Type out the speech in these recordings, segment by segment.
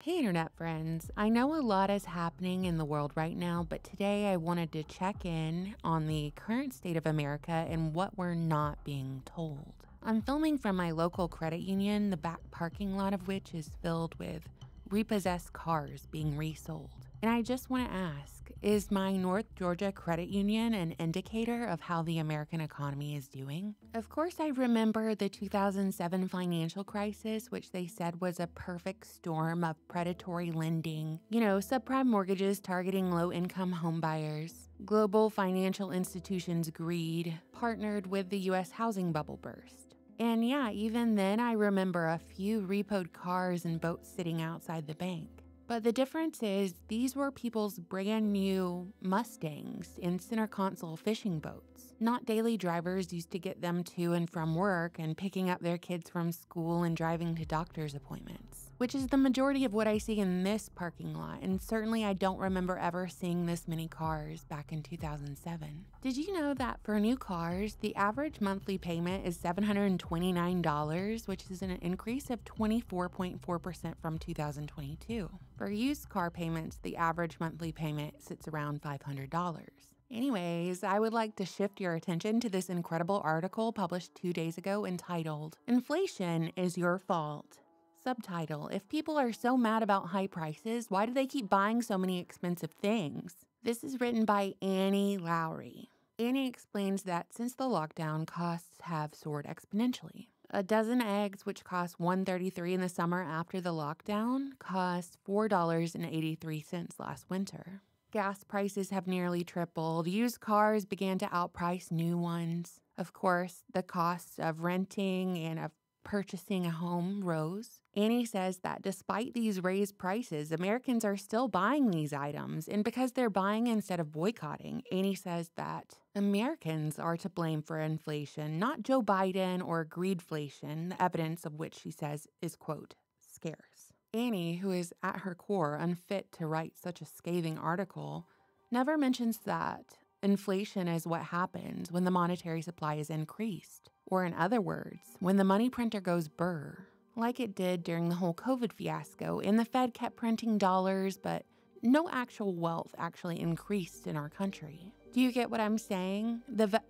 Hey internet friends, I know a lot is happening in the world right now, but today I wanted to check in on the current state of America and what we're not being told. I'm filming from my local credit union, the back parking lot of which is filled with repossessed cars being resold. And I just want to ask, is my North Georgia credit union an indicator of how the American economy is doing? Of course, I remember the 2007 financial crisis, which they said was a perfect storm of predatory lending, subprime mortgages targeting low-income homebuyers, global financial institutions' greed, partnered with the U.S. housing bubble burst. And yeah, even then I remember a few repoed cars and boats sitting outside the bank. But the difference is these were people's brand new Mustangs in center console fishing boats, not daily drivers used to get them to and from work and picking up their kids from school and driving to doctor's appointments, which is the majority of what I see in this parking lot. And certainly I don't remember ever seeing this many cars back in 2007. Did you know that for new cars, the average monthly payment is $729, which is an increase of 24.4% from 2022. For used car payments, the average monthly payment sits around $500. Anyways, I would like to shift your attention to this incredible article published 2 days ago entitled, "Inflation is Your Fault." Subtitle, "If people are so mad about high prices, why do they keep buying so many expensive things?" This is written by Annie Lowrey. Annie explains that since the lockdown, costs have soared exponentially. A dozen eggs, which cost $1.33 in the summer after the lockdown, cost $4.83 last winter. Gas prices have nearly tripled. Used cars began to outprice new ones. Of course, the costs of renting and of purchasing a home rose. Annie says that despite these raised prices, Americans are still buying these items. And because they're buying instead of boycotting, Annie says that Americans are to blame for inflation, not Joe Biden or greedflation, the evidence of which she says is, quote, scarce. Annie, who is at her core unfit to write such a scathing article, never mentions that inflation is what happens when the monetary supply is increased. Or in other words, when the money printer goes burr, like it did during the whole COVID fiasco, and the Fed kept printing dollars, but no actual wealth actually increased in our country. Do you get what I'm saying?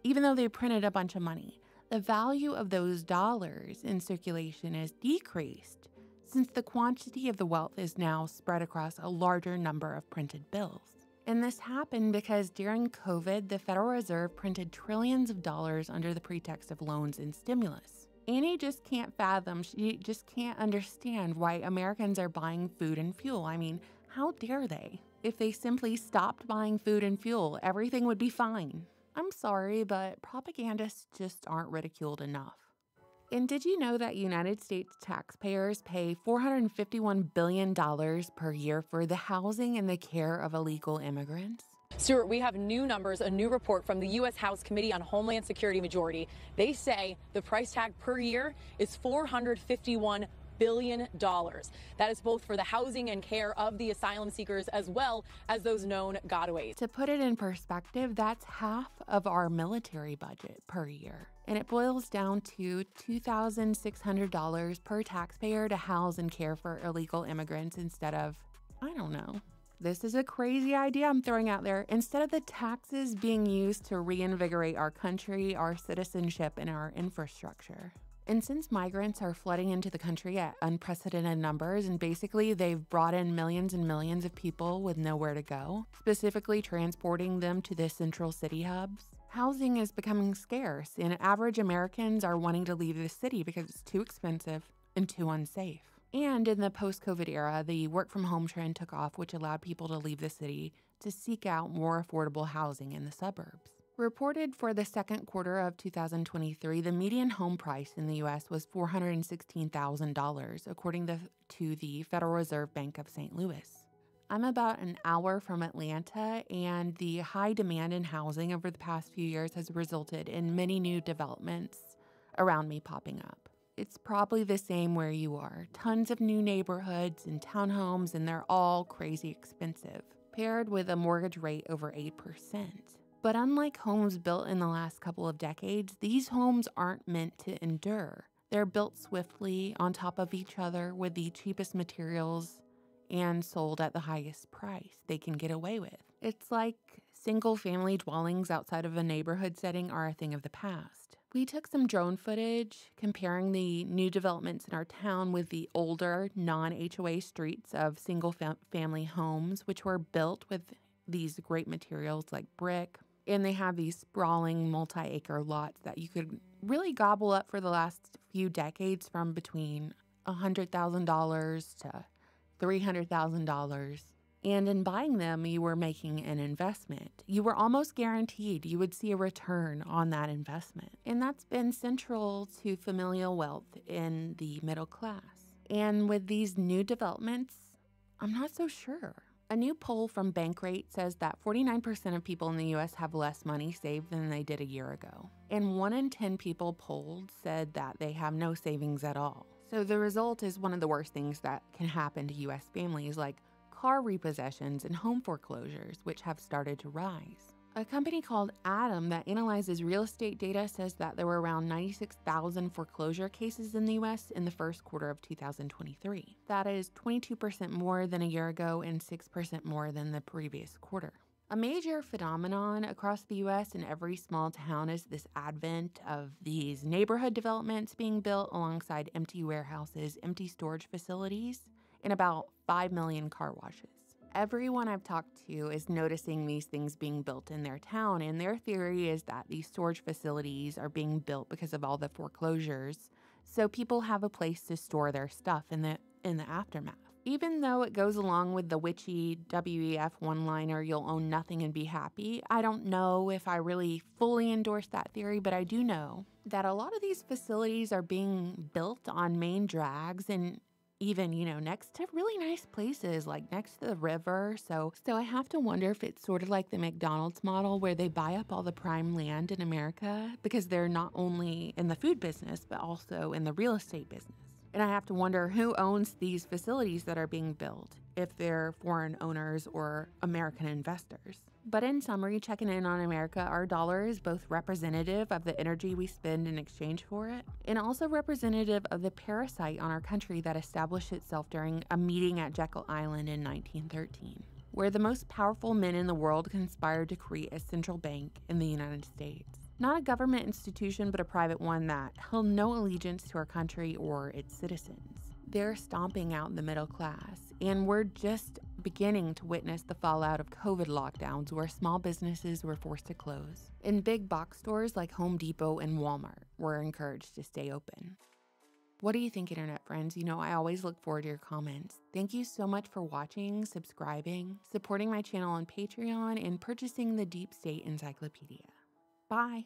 Even though they printed a bunch of money, the value of those dollars in circulation is decreased, since the quantity of the wealth is now spread across a larger number of printed bills. And this happened because during COVID, the Federal Reserve printed trillions of dollars under the pretext of loans and stimulus. Annie just can't fathom, she just can't understand why Americans are buying food and fuel. I mean, how dare they? If they simply stopped buying food and fuel, everything would be fine. I'm sorry, but propagandists just aren't ridiculed enough. And did you know that United States taxpayers pay $451 billion per year for the housing and the care of illegal immigrants? Stuart, we have new numbers, a new report from the U.S. House Committee on Homeland Security Majority. They say the price tag per year is $451 billion. That is both for the housing and care of the asylum seekers as well as those known gotaways. To put it in perspective, that's half of our military budget per year. And it boils down to $2,600 per taxpayer to house and care for illegal immigrants instead of, I don't know. This is a crazy idea I'm throwing out there. Instead of the taxes being used to reinvigorate our country, our citizenship, and our infrastructure. And since migrants are flooding into the country at unprecedented numbers, and basically they've brought in millions and millions of people with nowhere to go, specifically transporting them to the central city hubs, housing is becoming scarce, and average Americans are wanting to leave the city because it's too expensive and too unsafe. And in the post-COVID era, the work-from-home trend took off, which allowed people to leave the city to seek out more affordable housing in the suburbs. Reported for the second quarter of 2023, the median home price in the U.S. was $416,000, according to the Federal Reserve Bank of St. Louis. I'm about an hour from Atlanta, and the high demand in housing over the past few years has resulted in many new developments around me popping up. It's probably the same where you are. Tons of new neighborhoods and townhomes, and they're all crazy expensive, paired with a mortgage rate over 8%. But unlike homes built in the last couple of decades, these homes aren't meant to endure. They're built swiftly on top of each other with the cheapest materials and sold at the highest price they can get away with. It's like single-family dwellings outside of a neighborhood setting are a thing of the past. We took some drone footage comparing the new developments in our town with the older non-HOA streets of single-family homes, which were built with these great materials like brick. And they have these sprawling multi-acre lots that you could really gobble up for the last few decades, from between $100,000 to $300,000. And in buying them, you were making an investment. You were almost guaranteed you would see a return on that investment. And that's been central to familial wealth in the middle class. And with these new developments, I'm not so sure. A new poll from Bankrate says that 49% of people in the U.S. have less money saved than they did a year ago. And 1 in 10 people polled said that they have no savings at all. So the result is one of the worst things that can happen to U.S. families, like car repossessions and home foreclosures, which have started to rise. A company called Atom that analyzes real estate data says that there were around 96,000 foreclosure cases in the U.S. in the first quarter of 2023. That is 22% more than a year ago and 6% more than the previous quarter. A major phenomenon across the U.S. in every small town is this advent of these neighborhood developments being built alongside empty warehouses, empty storage facilities, and about 5 million car washes. Everyone I've talked to is noticing these things being built in their town, and their theory is that these storage facilities are being built because of all the foreclosures, so people have a place to store their stuff in the aftermath. Even though it goes along with the witchy WEF one-liner, "you'll own nothing and be happy," I don't know if I really fully endorse that theory, but I do know that a lot of these facilities are being built on main drags and even, next to really nice places, like next to the river. So I have to wonder if it's sort of like the McDonald's model where they buy up all the prime land in America because they're not only in the food business, but also in the real estate business. And I have to wonder who owns these facilities that are being built, if they're foreign owners or American investors. But in summary, checking in on America, our dollar is both representative of the energy we spend in exchange for it, and also representative of the parasite on our country that established itself during a meeting at Jekyll Island in 1913, where the most powerful men in the world conspired to create a central bank in the United States. Not a government institution, but a private one that held no allegiance to our country or its citizens. They're stomping out the middle class, and we're just beginning to witness the fallout of COVID lockdowns where small businesses were forced to close, and big box stores like Home Depot and Walmart were encouraged to stay open. What do you think, internet friends? I always look forward to your comments. Thank you so much for watching, subscribing, supporting my channel on Patreon, and purchasing the Deep State Encyclopedia. Bye.